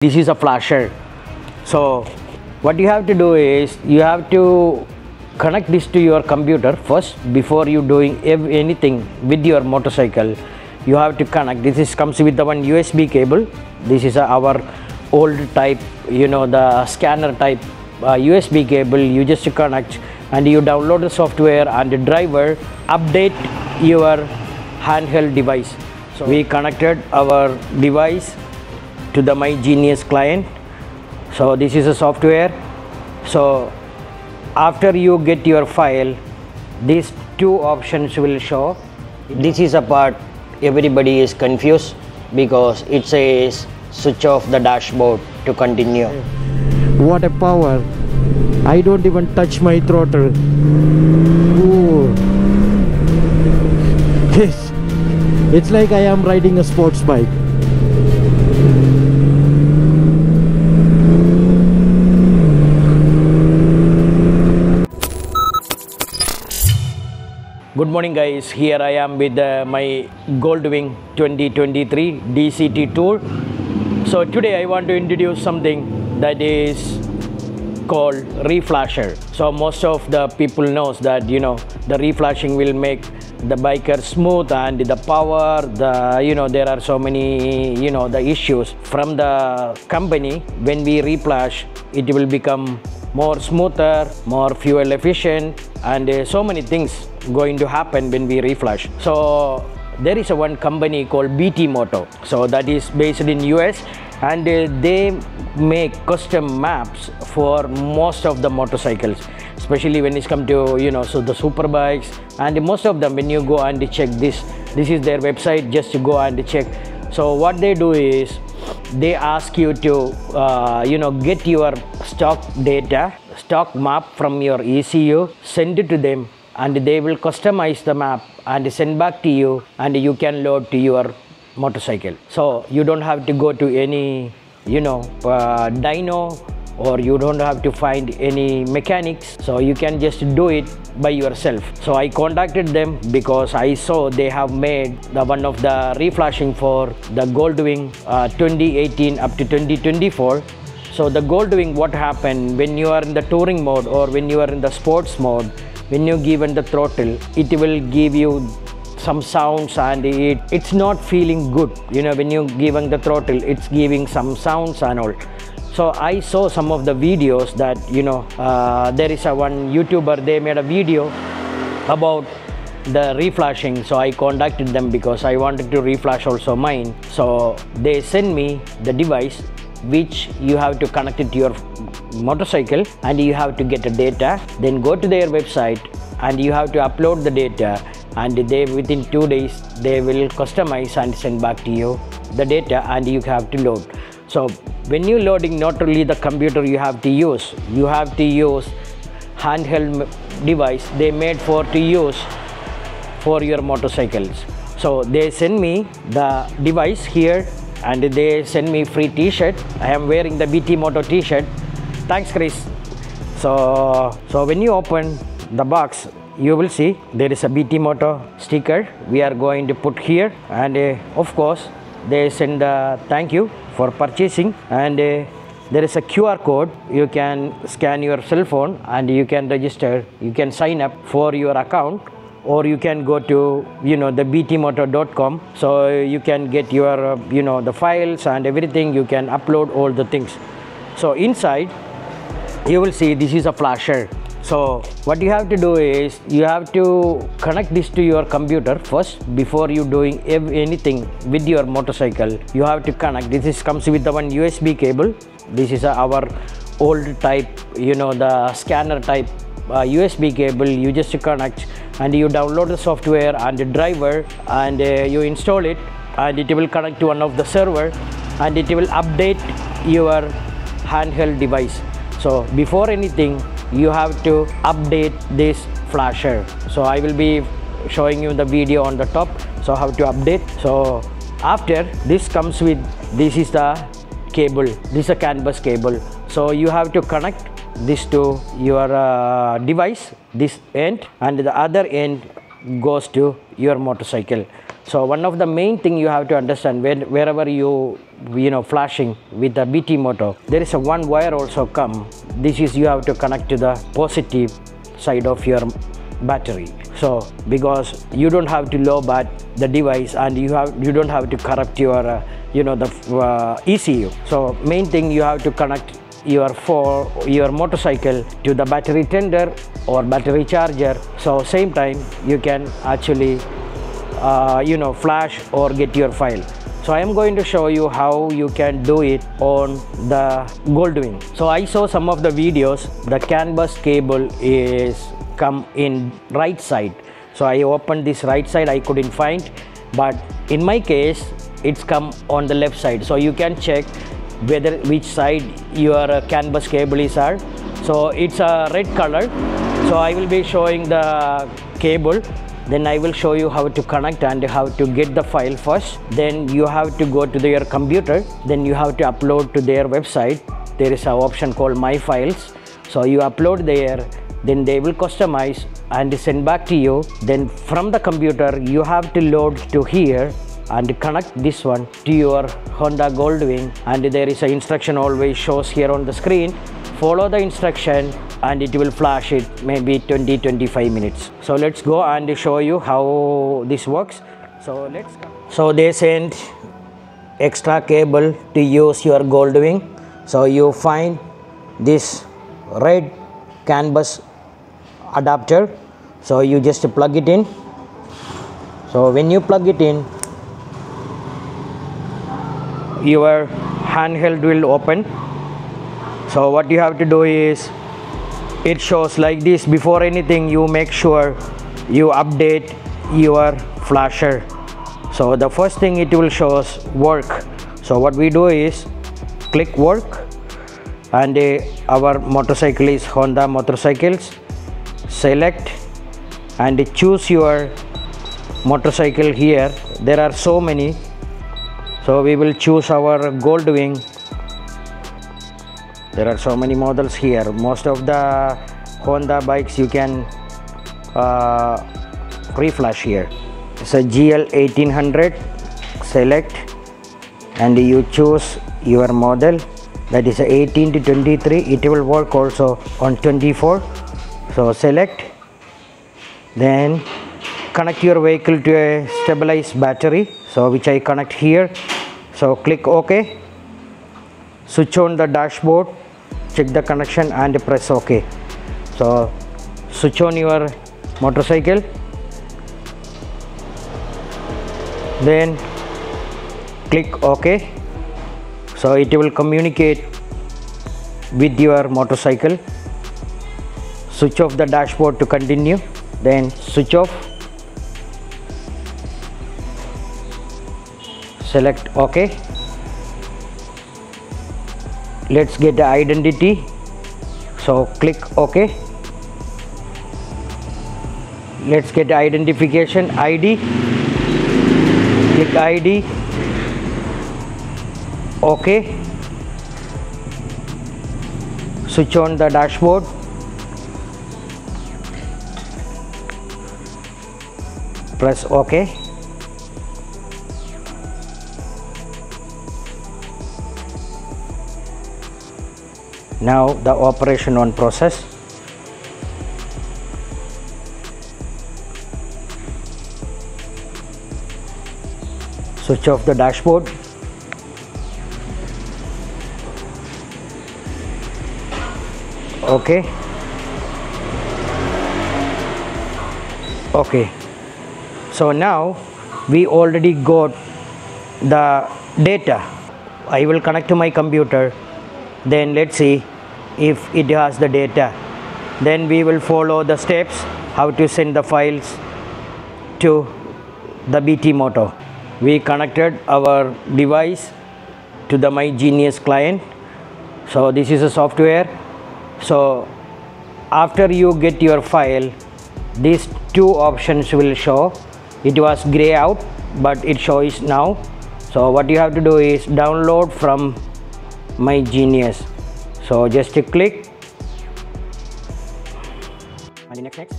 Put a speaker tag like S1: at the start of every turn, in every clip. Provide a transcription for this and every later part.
S1: This is a flasher. So what you have to do is you have to connect this to your computer first before you doing anything with your motorcycle. You have to connect. Comes with the one USB cable. This is our old type, the scanner type USB cable. You just connect and you download the software and the driver, update your handheld device. So we connected our device to the My Genius client. So this is a software. So after you get your file, these two options will show. This is a part everybody is confused because it says switch off the dashboard to continue.
S2: What a power! I don't even touch my throttle. Ooh. It's like I am riding a sports bike.
S1: Good morning guys, here I am with my Goldwing 2023 DCT tour. So today I want to introduce something that is called reflasher. So most of the people knows that the reflashing will make the biker smooth and the power, there are so many the issues from the company. When we reflash, it will become more smoother, more fuel efficient, and so many things going to happen when we reflash. So there is one company called BT Moto, so that is based in US, and they make custom maps for most of the motorcycles, especially when it's come to so the super bikes. And most of them, when you go and check this is their website, just to go and check. So what they do is they ask you to get your stock data, stock map from your ECU, send it to them, and they will customize the map and send back to you, and you can load to your motorcycle. So you don't have to go to any dyno, or you don't have to find any mechanics, so you can just do it by yourself. So I contacted them because I saw they have made one of the reflashing for the Goldwing 2018 up to 2024. So the Goldwing, what happened when you are in the touring mode or when you are in the sports mode, when you given the throttle, it will give you some sounds, and it's not feeling good. When you given the throttle, it's giving some sounds and all. So I saw some of the videos that there is one YouTuber, they made a video about the reflashing. So I contacted them because I wanted to reflash also mine. So they send me the device which you have to connect it to your motorcycle, and you have to get the data, then go to their website and you have to upload the data, and they within 2 days they will customize and send back to you the data, and you have to load. So when you loading, not only the computer you have to use handheld device they made to use for your motorcycles. So they send me the device here, and they send me free t-shirt. I am wearing the BT Moto t-shirt. Thanks Chris. So when you open the box, you will see there is a BT Moto sticker we are going to put here, and of course they send the thank you for purchasing, and there is a QR code. You can scan your cell phone and you can register, you can sign up for your account, or you can go to the btmoto.com, so you can get your the files and everything. You can upload all the things. So inside you will see this is a flasher. So what you have to do is you have to connect this to your computer first before you doing anything with your motorcycle. You have to connect. This comes with the one USB cable. This is our old type, the scanner type USB cable. You just connect and you download the software and the driver, and you install it, and it will connect to one of the server, and it will update your handheld device. So before anything, you have to update this flasher. So I will be showing you the video on the top, so how to update. So after this comes with, this is the cable, this is a canvas cable. So you have to connect this to your device, this end, and the other end goes to your motorcycle. So one of the main thing you have to understand, wherever you flashing with the BT Moto, there is a one wire also come. This is you have to connect to the positive side of your battery. So because you don't have to low bat the device, and you don't have to corrupt your the ECU. So main thing, you have to connect your motorcycle to the battery tender or battery charger. So same time you can actually flash or get your file. So I am going to show you how you can do it on the Goldwing. So I saw some of the videos, the CAN bus cable is come in right side. So I opened this right side, I couldn't find, but in my case it's come on the left side. So you can check which side your CAN bus cable is are. So it's a red color. So I will be showing the cable, then I will show you how to connect and how to get the file first. Then you have to go to your computer, then you have to upload to their website. There is an option called My Files. So you upload there, then they will customize and send back to you. Then from the computer you have to load to here and connect this one to your Honda Goldwing, and there is an instruction always shows here on the screen. Follow the instruction and it will flash it maybe 20-25 minutes. So let's go and show you how this works. So they sent extra cable to use your Goldwing. So you find this red CAN bus adapter, so you just plug it in. So when you plug it in, your handheld will open. So what you have to do is, it shows like this. Before anything, you make sure you update your flasher. So the first thing it will shows work. So what we do is click work, and our motorcycle is Honda motorcycles. Select and choose your motorcycle here. There are so many, so we will choose our Goldwing. There are so many models here. Most of the Honda bikes you can reflash here. It's a GL 1800. Select and you choose your model, that is 18 to 23. It will work also on 24. So select, then connect your vehicle to a stabilized battery, so which I connect here. So click OK. Switch on the dashboard, check the connection and press OK. So switch on your motorcycle, then click OK. So it will communicate with your motorcycle. Switch off the dashboard to continue, then switch off. Select OK. Let's get the identity. So click OK. Let's get the identification ID. Click ID. OK. Switch on the dashboard. Press OK. Now the operation on process. Switch off the dashboard. Okay. Okay. So now we already got the data. I will connect to my computer. Then let's see if it has the data. Then we will follow the steps how to send the files to the BT Moto. We connected our device to the My Genius client. So this is a software. So after you get your file, these two options will show. It was gray out, but it shows now. So what you have to do is download from My Genius. So just click and next.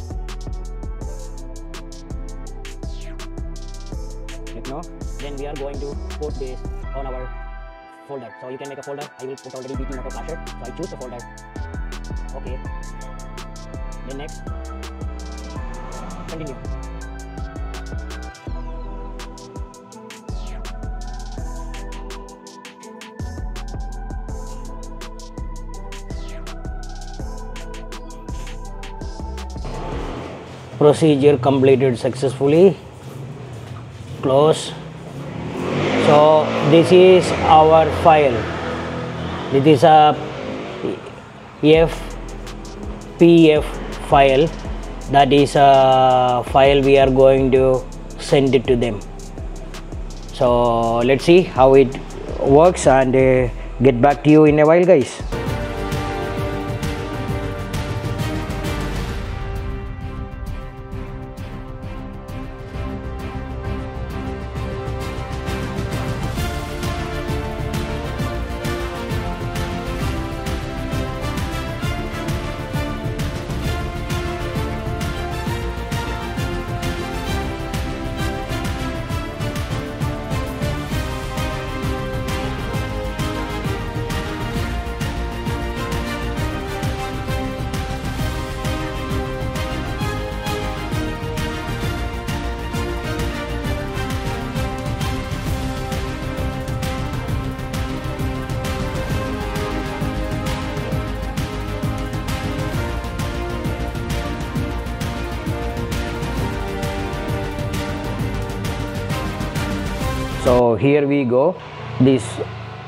S1: Then we are going to put this on our folder. So you can make a folder. I will put already BT Moto flasher. So I choose the folder. Okay. Then next, continue. Procedure completed successfully. Close. So this is our file. This is a FPF file. That is a file we are going to send it to them. So let's see how it works and get back to you in a while, guys. So here we go. This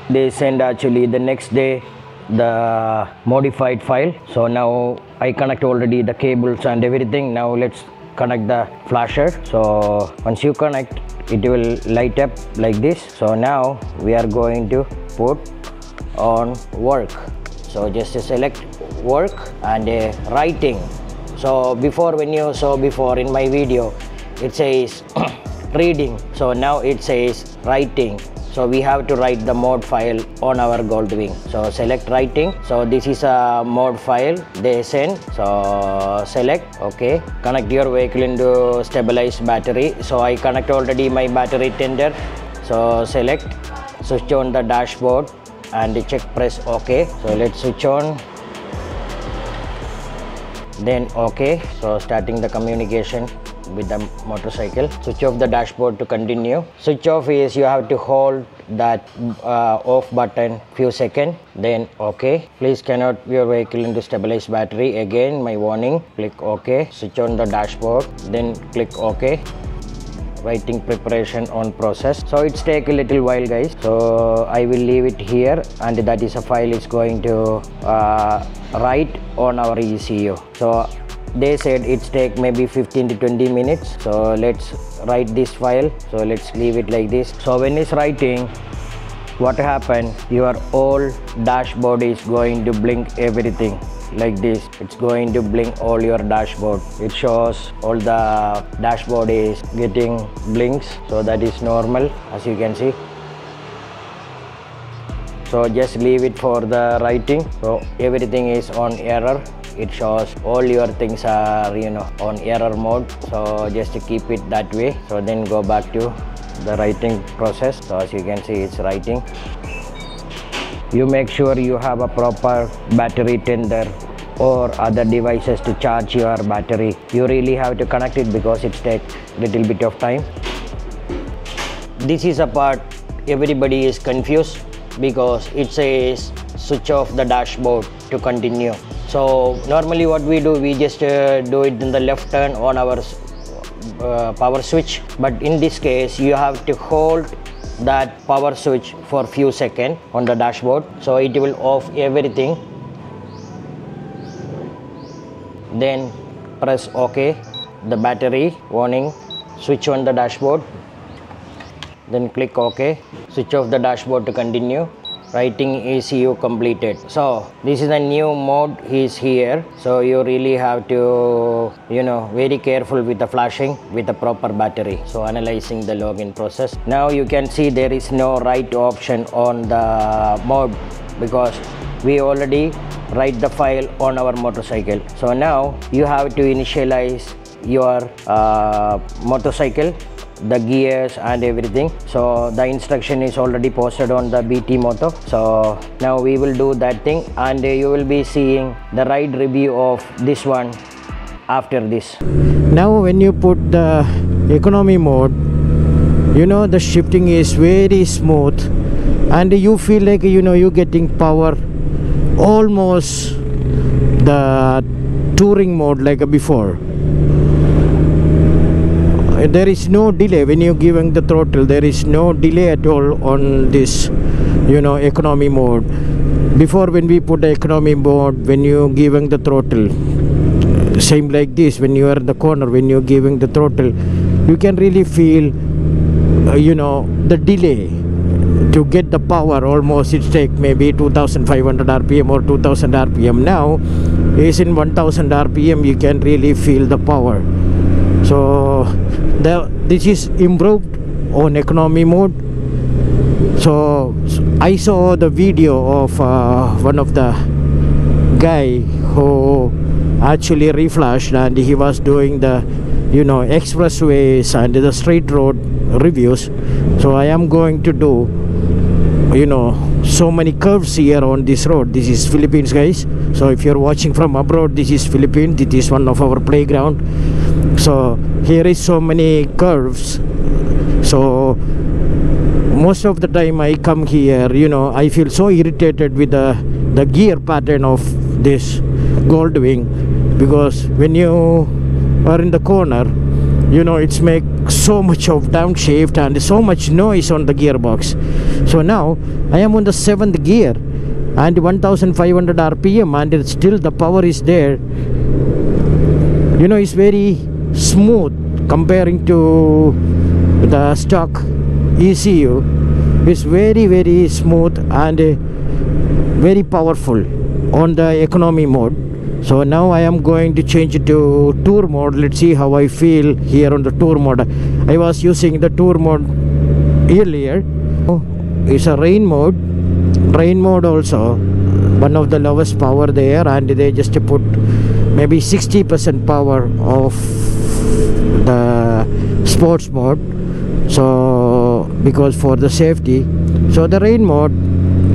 S1: they send actually the next day the modified file. So now I connect already the cables and everything. Now let's connect the flasher. So once you connect, it will light up like this. So now we are going to put on work. So just select work and writing. So before, when you saw before in my video, it says reading. So now it says writing. So we have to write the mode file on our Goldwing. So select writing. So this is a mode file they send. So select, okay. Connect your vehicle into stabilized battery. So I connect already my battery tender. So select, switch on the dashboard and check, press OK. So let's switch on. Then OK. So starting the communication with the motorcycle. Switch off the dashboard to continue. Switch off is you have to hold that off button few seconds. Then OK. Please cannot your vehicle into stabilized battery. Again my warning. Click OK. Switch on the dashboard. Then click OK. Writing preparation on process. So it's take a little while, guys. So I will leave it here, and that is a file is going to write on our ECU. So they said it's take maybe 15 to 20 minutes. So let's write this file. So let's leave it like this. So when it's writing, what happened, your whole dashboard is going to blink everything like this. It's going to blink all your dashboard. It shows all the dashboard is getting blinks. So that is normal, as you can see. So just leave it for the writing. So everything is on error. It shows all your things are on error mode. So just to keep it that way. So then go back to the writing process. So as you can see, it's writing. You make sure you have a proper battery tender or other devices to charge your battery. You really have to connect it because it takes little bit of time. This is a part everybody is confused because it says switch off the dashboard to continue. So normally what we do, we just do it in the left turn on our power switch, but in this case you have to hold that power switch for few seconds on the dashboard. So it will off everything. Then press OK. The battery warning, switch on the dashboard. Then click OK. Switch off the dashboard to continue. Writing ECU completed. So this is a new mode is here. So you really have to very careful with the flashing with the proper battery. So analyzing the login process. Now you can see there is no write option on the mode because we already write the file on our motorcycle. So now you have to initialize your motorcycle. the gears and everything. So the instruction is already posted on the BT Moto. So now we will do that thing, and you will be seeing the ride review of this one after this.
S2: Now when you put the economy mode, you know, the shifting is very smooth, and you feel like, you know, you're getting power almost the touring mode like before. There is no delay when you're giving the throttle. There is no delay at all on this, you know, economy mode. Before, when we put the economy mode, when you're giving the throttle, same like this, when you are in the corner, when you're giving the throttle, you can really feel you know, the delay to get the power. Almost it take maybe 2500 rpm or 2000 rpm. Now is in 1000 rpm, you can really feel the power. So this is improved on economy mode. So I saw the video of one of the guy who actually reflashed, and he was doing the, you know, expressways and the straight road reviews. So I am going to do, you know, so many curves here on this road. This is Philippines, guys. So if you're watching from abroad, this is Philippines. This is one of our playground. So here is so many curves. So most of the time I come here, you know, I feel so irritated with the gear pattern of this Goldwing, because when you are in the corner, you know, it's make so much of downshift and so much noise on the gearbox. So now I am on the 7th gear and 1500 rpm, and it's still the power is there. You know, it's very smooth comparing to the stock ECU. It's very, very smooth and very powerful on the economy mode. So now I am going to change it to tour mode. Let's see how I feel here on the tour mode. I was using the tour mode earlier. It's a rain mode. Rain mode also one of the lowest power there, and they just put maybe 60% power of the sports mode. So because for the safety, so the rain mode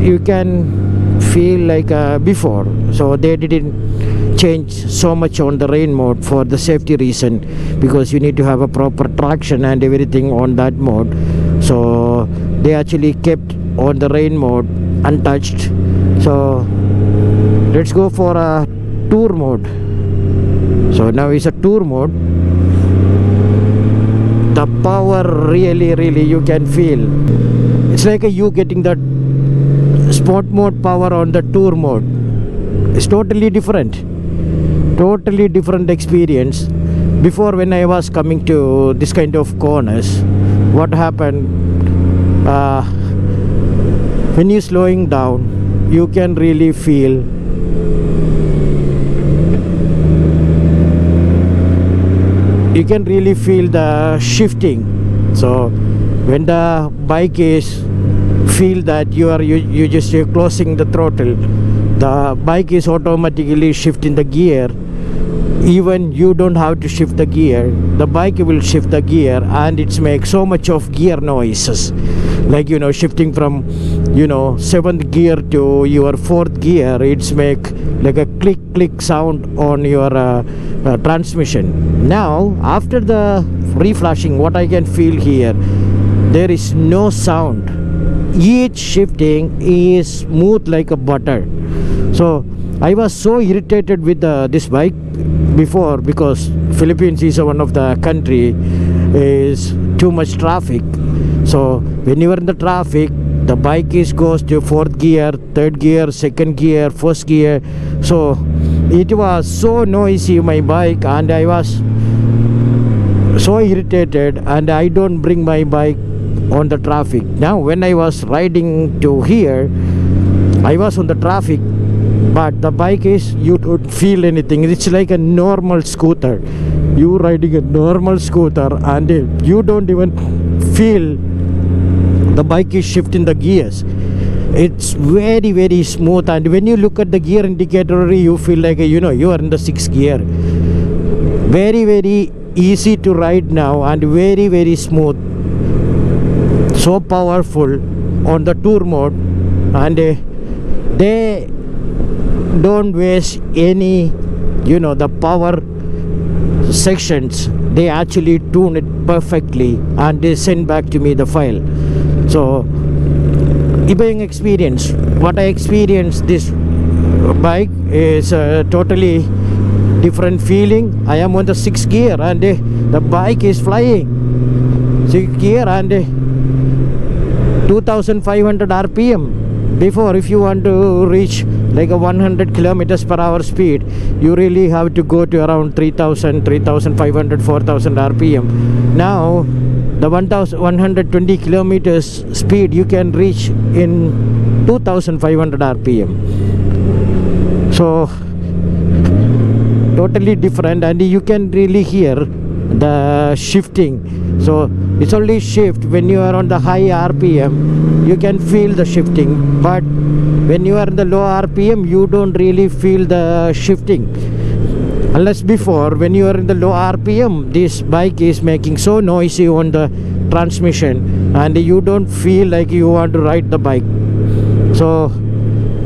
S2: you can feel like before. So they didn't change so much on the rain mode for the safety reason, because you need to have a proper traction and everything on that mode. So they actually kept on the rain mode untouched. So let's go for a tour mode. So now it's a tour mode. The power really you can feel. It's like you getting that sport mode power on the tour mode. It's totally different experience. Before, when I was coming to this kind of corners, what happened, when you're slowing down, you can really feel the shifting. So when the bike is feel that you're just closing the throttle, the bike is automatically shifting the gear. Even you don't have to shift the gear, the bike will shift the gear, and it makes so much of gear noises, like, you know, shifting from, you know, 7th gear to your 4th gear. It's make like a click sound on your transmission. Now after the reflashing, what I can feel here, there is no sound. Each shifting is smooth like a butter. So I was so irritated with this bike before, because Philippines is one of the country is too much traffic. So when you are in the traffic, the bike goes to 4th gear, 3rd gear, 2nd gear, 1st gear. So it was so noisy, my bike, and I was so irritated, and I don't bring my bike on the traffic. Now when I was riding to here, I was on the traffic, but the bike you don't feel anything. It's like a normal scooter. You riding a normal scooter, and you don't even feel the bike is shifting the gears. It's very smooth, and when you look at the gear indicator, you feel like, you know, you are in the 6th gear. Very easy to ride now and very smooth, so powerful on the tour mode. And they don't waste any, you know, the power sections. They actually tune it perfectly and they send back to me the file. So buying experience, what I experienced this bike is a totally different feeling. I am on the 6th gear and the bike is flying. 6th gear and 2500 rpm. Before, if you want to reach like a 100 kilometers per hour speed, you really have to go to around 3000, 3500, 4000 rpm. Now the 1120 kilometers speed you can reach in 2500 rpm. So totally different, and you can really hear the shifting. So it's only shift when you are on the high rpm, you can feel the shifting, but when you are in the low rpm you don't really feel the shifting. Unless before, when you are in the low rpm, this bike is making so noisy on the transmission and you don't feel like you want to ride the bike. So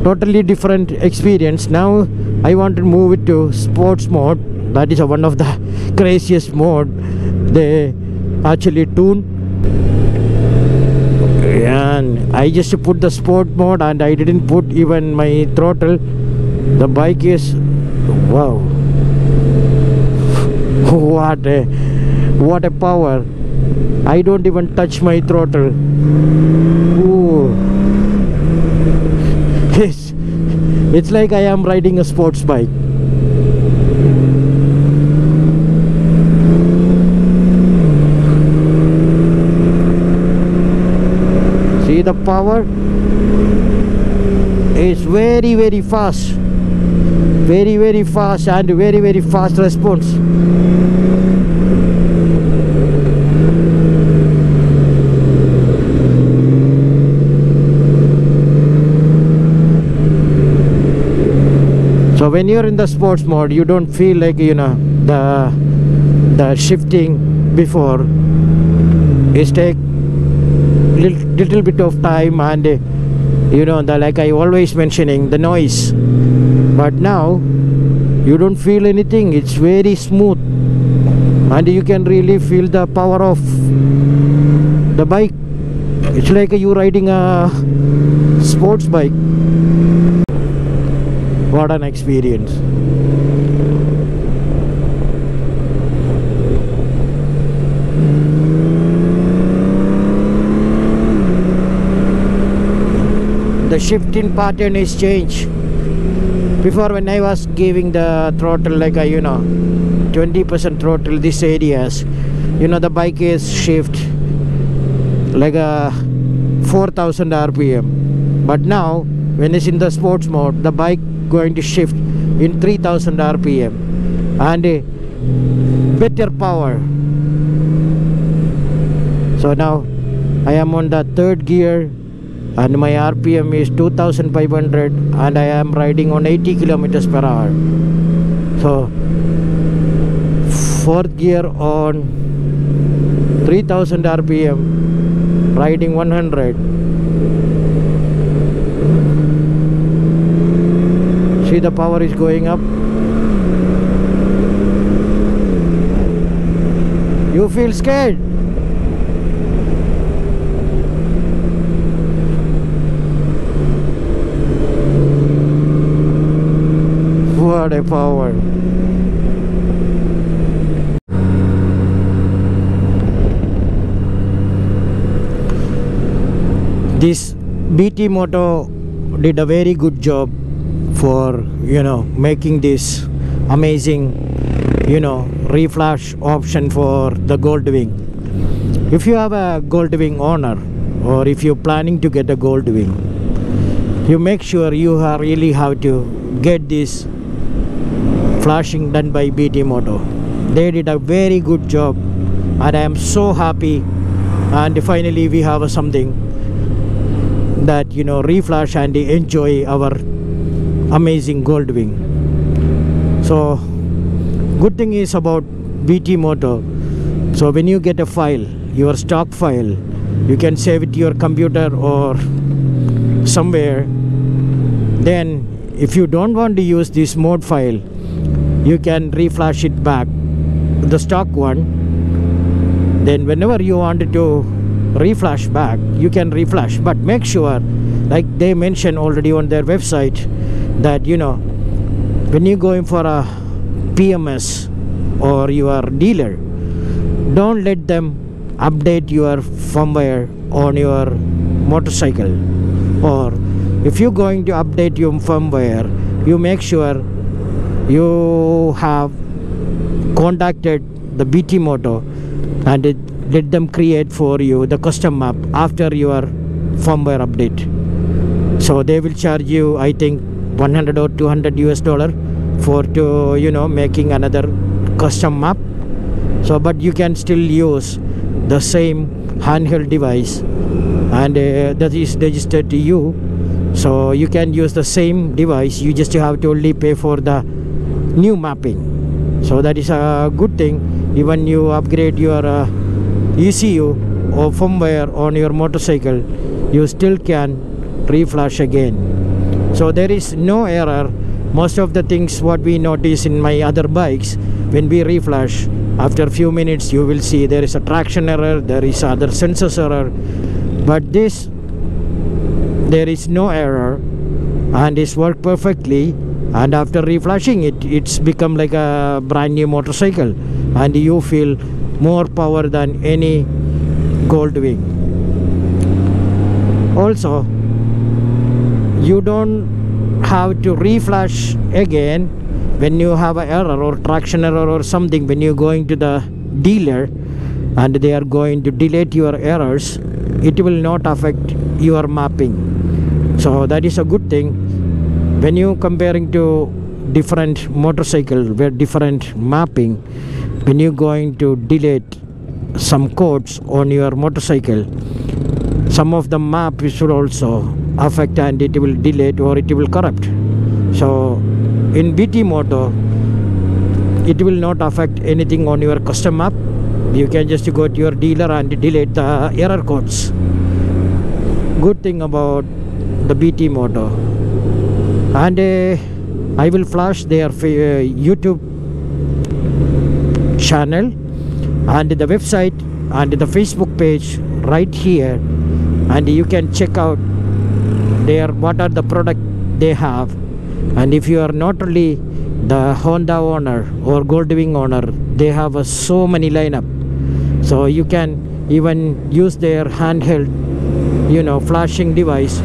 S2: totally different experience. Now I want to move it to sports mode. That is one of the craziest mode they actually tune. And I just put the sport mode and I didn't put even my throttle. The bike is, wow, what a power. I don't even touch my throttle. Ooh. It's like I am riding a sports bike. See the power? It's very fast. Very fast and very fast response. So when you're in the sports mode, you don't feel like, you know, the shifting before. It takes little bit of time, and you know, the, like I always mentioning, the noise. But now you don't feel anything. It's very smooth and you can really feel the power of the bike. It's like you riding a sports bike. What an experience. The shifting pattern is changed. Before, when I was giving the throttle like a, you know, 20% throttle, this areas, you know, the bike is shift like a 4000 rpm. But now when it's in the sports mode, the bike going to shift in 3000 rpm and a better power. So now I am on the 3rd gear and my rpm is 2500 and I am riding on 80 kilometers per hour. So 4th gear on 3000 rpm, riding 100. See, the power is going up. You feel scared? What a power. This BT Moto did a very good job for, you know, making this amazing, you know, reflash option for the Goldwing. If you have a Goldwing owner, or if you're planning to get a Goldwing, you make sure you really have to get this flashing done by BT Moto. They did a very good job and I am so happy, and finally we have something that, you know, reflash and enjoy our amazing Goldwing. So good thing is about BT Moto. So when you get a file, your stock file, you can save it to your computer or somewhere. Then if you don't want to use this mode file, you can reflash it back, the stock one. Then whenever you wanted to reflash back, you can reflash, but make sure, like they mentioned already on their website, that you know, when you going for a PMS or your dealer, don't let them update your firmware on your motorcycle. Or if you're going to update your firmware, you make sure you have contacted the BT Moto and let them create for you the custom map after your firmware update. So they will charge you, I think, 100 or 200 US dollar for to, you know, making another custom map. So but you can still use the same handheld device, and that is registered to you, so you can use the same device. You just have to only pay for the new mapping. So that is a good thing. Even you upgrade your ECU or firmware on your motorcycle, you still can reflash again. So there is no error. Most of the things what we notice in my other bikes, when we reflash, after a few minutes you will see there is a traction error, there is other sensors error, but this, there is no error and it's worked perfectly. And after reflashing it, it's become like a brand new motorcycle, and you feel more power than any Goldwing. Also, you don't have to reflash again when you have an error or traction error or something. When you're going to the dealer and they are going to delete your errors, it will not affect your mapping. So that is a good thing. When you comparing to different motorcycle where different mapping, when you're going to delete some codes on your motorcycle, some of the map should also affect and it will delete or it will corrupt. So in BT Moto, it will not affect anything on your custom map. You can just go to your dealer and delete the error codes. Good thing about the BT Moto. And I will flash their YouTube channel and the website and the Facebook page right here, and you can check out their what are the product they have. And if you are not only the Honda owner or Goldwing owner, they have so many lineup, so you can even use their handheld, you know, flashing device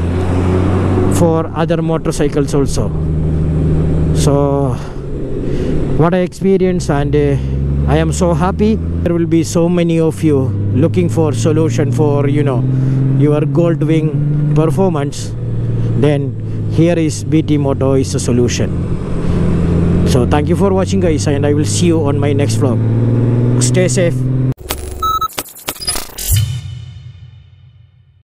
S2: for other motorcycles also. So what I experienced, and I am so happy. There will be so many of you looking for solution for, you know, your Goldwing performance. Then here is BT Moto is a solution. So thank you for watching guys, and I will see you on my next vlog. Stay safe.